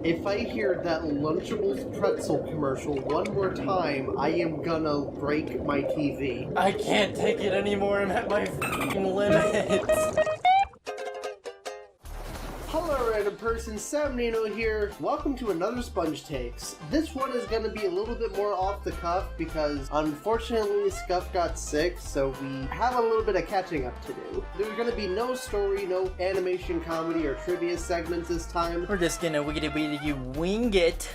If I hear that Lunchables pretzel commercial one more time, I am gonna break my TV. I can't take it anymore. I'm at my f***ing limit. Hello random person, Sab Nino here. Welcome to another Sponge Takes. This one is going to be a little bit more off the cuff because unfortunately Scuff got sick, so we have a little bit of catching up to do. There's going to be no story, no animation, comedy, or trivia segments this time. We're just gonna wiggity wing it.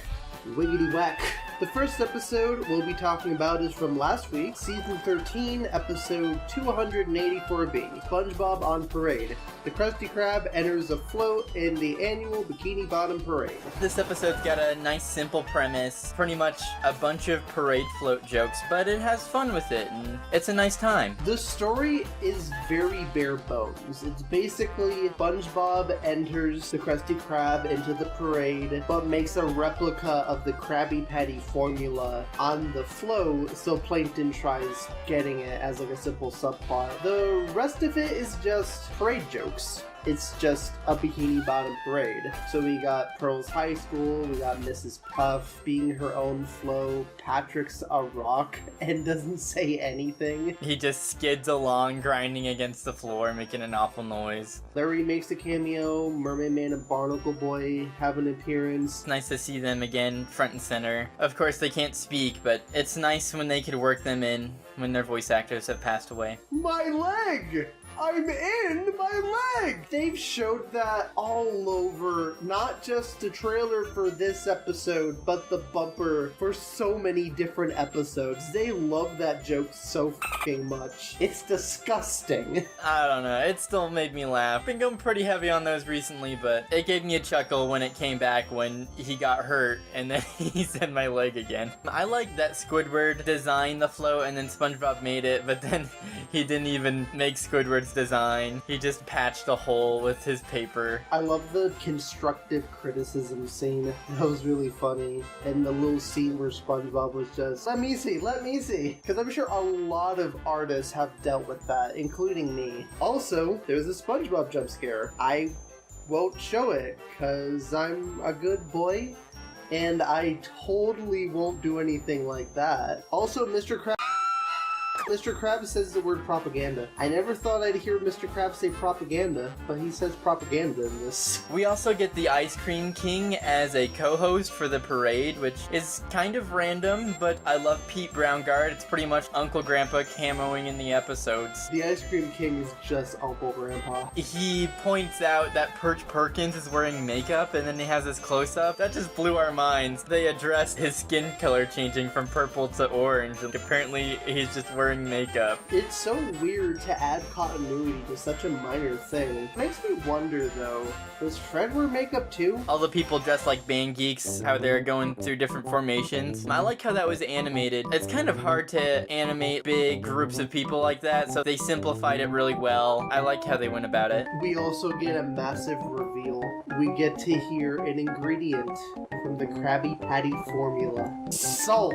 Wiggity whack. The first episode we'll be talking about is from last week, Season 13, Episode 284B, SpongeBob on Parade. The Krusty Krab enters a float in the annual Bikini Bottom Parade. This episode's got a nice simple premise, pretty much a bunch of parade float jokes, but it has fun with it, and it's a nice time. The story is very bare bones. It's basically SpongeBob enters the Krusty Krab into the parade, but makes a replica of the Krabby Patty formula on the float, so Plankton tries getting it as like a simple subplot. The rest of it is just parade jokes. It's just a Bikini Bottom parade. So we got Pearl's high school, we got Mrs. Puff being her own flow, Patrick's a rock and doesn't say anything. He just skids along, grinding against the floor, making an awful noise. Larry makes a cameo, Mermaid Man and Barnacle Boy have an appearance. It's nice to see them again, front and center. Of course, they can't speak, but it's nice when they could work them in when their voice actors have passed away. My leg! I'm in my leg! They've showed that all over, not just the trailer for this episode, but the bumper for so many different episodes. They love that joke so fucking much. It's disgusting. I don't know, it still made me laugh. Been going pretty heavy on those recently, but it gave me a chuckle when it came back when he got hurt and then he said my leg again. I like that Squidward designed the float and then SpongeBob made it, but then he didn't even make Squidward's design. He just patched a hole with his paper. I love the constructive criticism scene. That was really funny. And the little scene where SpongeBob was just, let me see. Because I'm sure a lot of artists have dealt with that, including me. Also, there's a SpongeBob jump scare. I won't show it, because I'm a good boy, and I totally won't do anything like that. Also, Mr. Krab says the word propaganda. I never thought I'd hear Mr. Krab say propaganda, but he says propaganda in this. We also get the Ice Cream King as a co-host for the parade, which is kind of random, but I love Pete Brownguard. It's pretty much Uncle Grandpa camoing in the episodes. The Ice Cream King is just Uncle Grandpa. He points out that Perch Perkins is wearing makeup, and then he has this close-up. That just blew our minds. They addressed his skin color changing from purple to orange, and apparently he's just wearing makeup. It's so weird to add continuity to such a minor thing. Makes me wonder though, does Fred wear makeup too? All the people dressed like band geeks, how they're going through different formations. I like how that was animated. It's kind of hard to animate big groups of people like that, so they simplified it really well. I like how they went about it. We also get a massive reveal. We get to hear an ingredient from the Krabby Patty formula. Salt!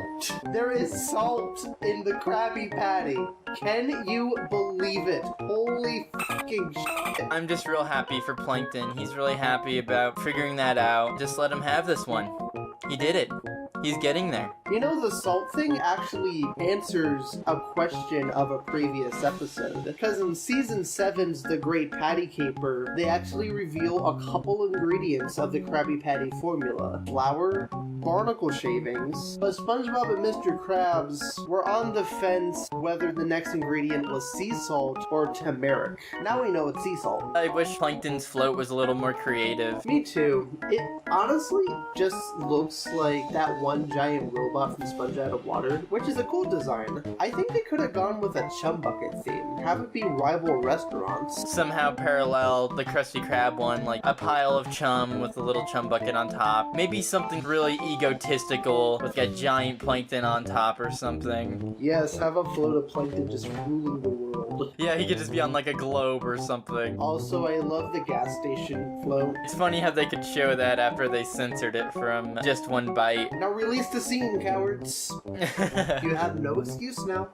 There is salt in the Krabby Patty. Can you believe it? Holy fucking shit. I'm just real happy for Plankton. He's really happy about figuring that out. Just let him have this one. He did it. He's getting there. You know, the salt thing actually answers a question of a previous episode. Because in Season 7's The Great Patty Caper, they actually reveal a couple ingredients of the Krabby Patty formula. Flour, barnacle shavings, but SpongeBob and Mr. Krabs were on the fence whether the next ingredient was sea salt or turmeric. Now we know it's sea salt. I wish Plankton's float was a little more creative. Me too. It honestly just looks like that one giant robot from Sponge Out of Water, which is a cool design. I think they could have gone with a chum bucket theme. Have it be rival restaurants. Somehow parallel the Krusty Krab one, like a pile of chum with a little chum bucket on top. Maybe something really egotistical with a giant plankton on top or something. Yes, have a float of plankton just ruling the world. Yeah, he could just be on like a globe or something. Also, I love the gas station float. It's funny how they could show that after they censored it from just one bite. Now release the scene, cowards. You have no excuse now.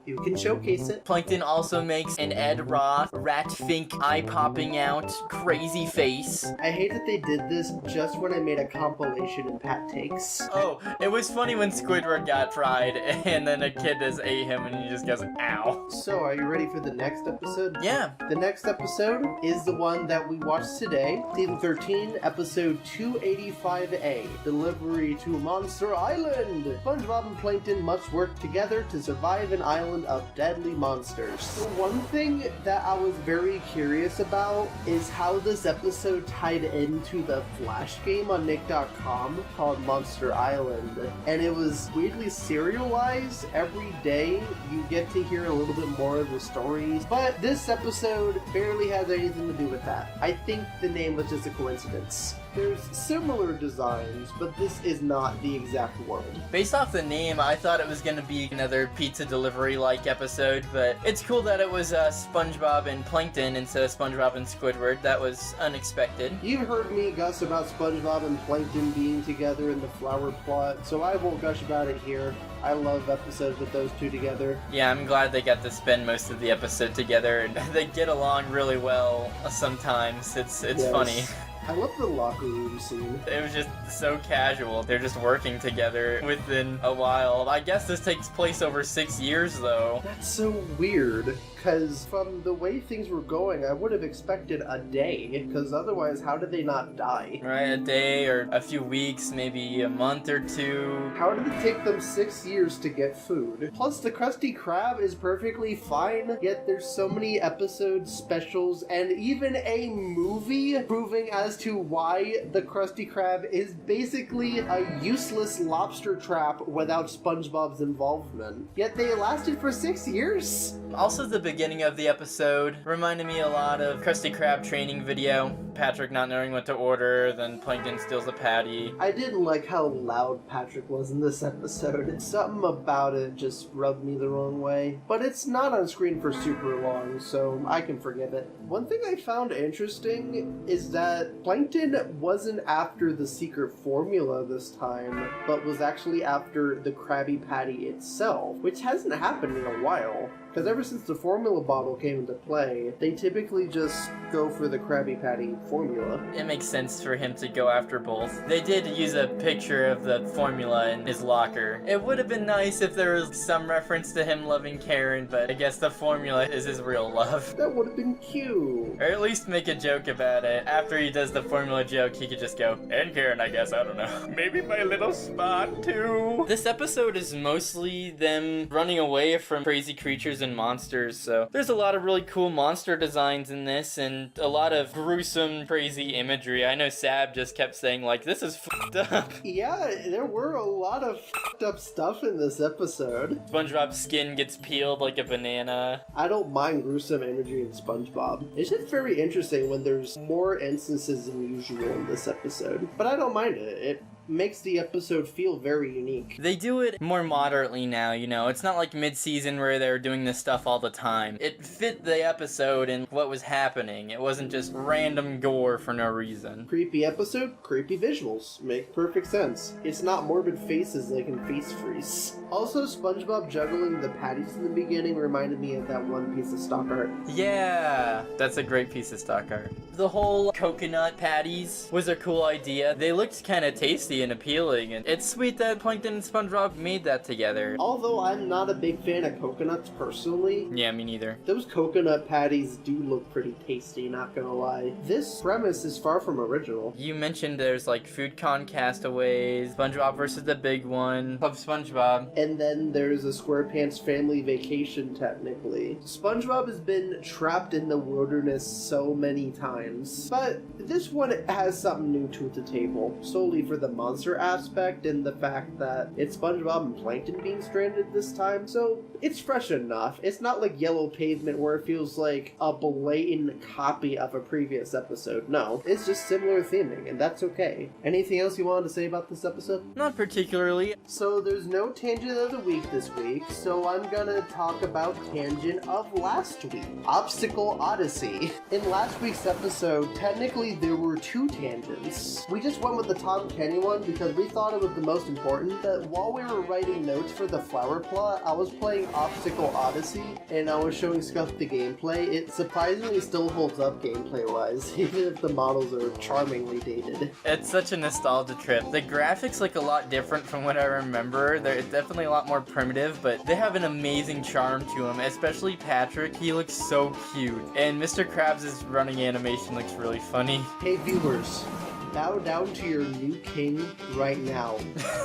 You can showcase it. Plankton also makes an Ed Roth, rat fink, eye popping out, crazy face. I hate that they did this just when I made a compilation in Pat Takes. Oh, it was funny when Squidward got fried and then a kid just ate him and he just goes, ow. So, are you ready for the next episode? Yeah. The next episode is the one that we watched today. Season 13, episode 285A. Delivery to Monster Island. SpongeBob and Plankton must work together to survive an island of deadly monsters. The one thing that I was very curious about is how this episode tied into the Flash game on Nick.com called Monster Island. And it was weirdly serialized. Every day you get to hear a little bit more of the stories. But this episode barely has anything to do with that. I think the name was just a coincidence. There's similar designs, but this is not the exact world. Based off the name, I thought it was going to be another pizza delivery-like episode, but it's cool that it was SpongeBob and Plankton instead of SpongeBob and Squidward. That was unexpected. You've heard me gush about SpongeBob and Plankton being together in the flower plot, so I won't gush about it here. I love episodes with those two together. Yeah, I'm glad they got to spend most of the episode together, and they get along really well sometimes. It's Yes. funny. I love the locker room scene. It was just so casual. They're just working together within a while. I guess this takes place over 6 years, though. That's so weird, because from the way things were going, I would have expected a day, because otherwise, how did they not die? Right, a day or a few weeks, maybe a month or two. How did it take them 6 years to get food? Plus, the Krusty Krab is perfectly fine, yet there's so many episodes, specials, and even a movie proving as to why the Krusty Krab is basically a useless lobster trap without SpongeBob's involvement. Yet they lasted for 6 years? Also, the beginning of the episode reminded me a lot of Krusty Krab training video. Patrick not knowing what to order, then Plankton steals a patty. I didn't like how loud Patrick was in this episode. Something about it just rubbed me the wrong way. But it's not on screen for super long, so I can forgive it. One thing I found interesting is that Plankton wasn't after the secret formula this time, but was actually after the Krabby Patty itself, which hasn't happened in a while. Because ever since the formula bottle came into play, they typically just go for the Krabby Patty formula. It makes sense for him to go after both. They did use a picture of the formula in his locker. It would have been nice if there was some reference to him loving Karen, but I guess the formula is his real love. That would have been cute. Or at least make a joke about it. After he does the formula joke, he could just go, and Karen, I guess, I don't know. Maybe my little spot, too. This episode is mostly them running away from crazy creatures and monsters, so there's a lot of really cool monster designs in this, and a lot of gruesome, crazy imagery. I know Sab just kept saying, like, this is f***ed up. Yeah, there were a lot of f***ed up stuff in this episode. SpongeBob's skin gets peeled like a banana. I don't mind gruesome imagery in SpongeBob. It's just very interesting when there's more instances than usual in this episode. But I don't mind it. It makes the episode feel very unique. They do it more moderately now, you know. It's not like mid-season where they're doing this stuff all the time. It fit the episode and what was happening. It wasn't just random gore for no reason. Creepy episode, creepy visuals. Make perfect sense. It's not morbid faces like in Face Freeze. Also, SpongeBob juggling the patties in the beginning reminded me of that one piece of stock art. Yeah, that's a great piece of stock art. The whole coconut patties was a cool idea. They looked kind of tasty and appealing, and it's sweet that Plankton and SpongeBob made that together. Although I'm not a big fan of coconuts personally, Yeah, me neither. those coconut patties do look pretty tasty, not gonna lie. This premise is far from original. You mentioned there's like Food Con Castaways, SpongeBob versus the Big One, Club SpongeBob. And then there's a SquarePants family vacation, technically. SpongeBob has been trapped in the wilderness so many times. But this one has something new to the table, solely for the monster aspect and the fact that it's SpongeBob and Plankton being stranded this time. So it's fresh enough. It's not like Yellow Pavement where it feels like a blatant copy of a previous episode. No, it's just similar theming, and that's okay. Anything else you wanted to say about this episode? Not particularly. So there's no tangent of the week this week, so I'm gonna talk about tangent of last week. Obstacle Odyssey. In last week's episode, technically there were two tangents. We just went with the Tom Kenny one one because we thought it was the most important. That while we were writing notes for the flower plot, I was playing Obstacle Odyssey, and I was showing Scuff the gameplay. It surprisingly still holds up gameplay-wise, even if the models are charmingly dated. It's such a nostalgia trip. The graphics look a lot different from what I remember. They're definitely a lot more primitive, but they have an amazing charm to them, especially Patrick. He looks so cute. And Mr. Krabs' running animation looks really funny. Hey viewers, bow down to your new king right now,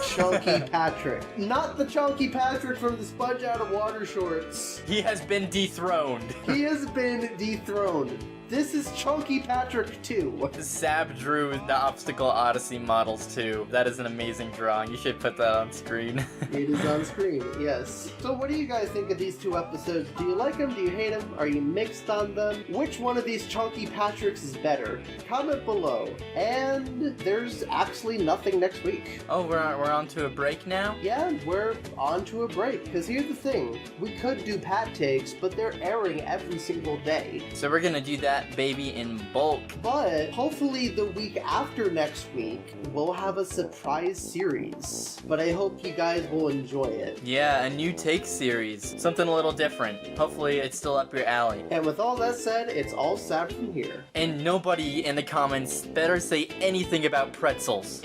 Chunky Patrick. Not the Chunky Patrick from the Sponge Out of Water shorts. He has been dethroned. He has been dethroned. This is Chunky Patrick 2. Sab drew the Obstacle Odyssey models too. That is an amazing drawing. You should put that on screen. It is on screen, yes. So what do you guys think of these two episodes? Do you like them? Do you hate them? Are you mixed on them? Which one of these Chunky Patricks is better? Comment below. And there's actually nothing next week. Oh, we're on to a break now? Yeah, we're on to a break. Because here's the thing. We could do Pat takes, but they're airing every single day. So we're gonna do that baby in bulk. But hopefully the week after next week, we'll have a surprise series. But I hope you guys will enjoy it. Yeah, a new take series. Something a little different. Hopefully it's still up your alley. And with all that said, it's all Sab from here. And nobody in the comments better say anything about pretzels.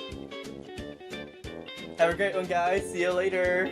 Have a great one, guys. See you later.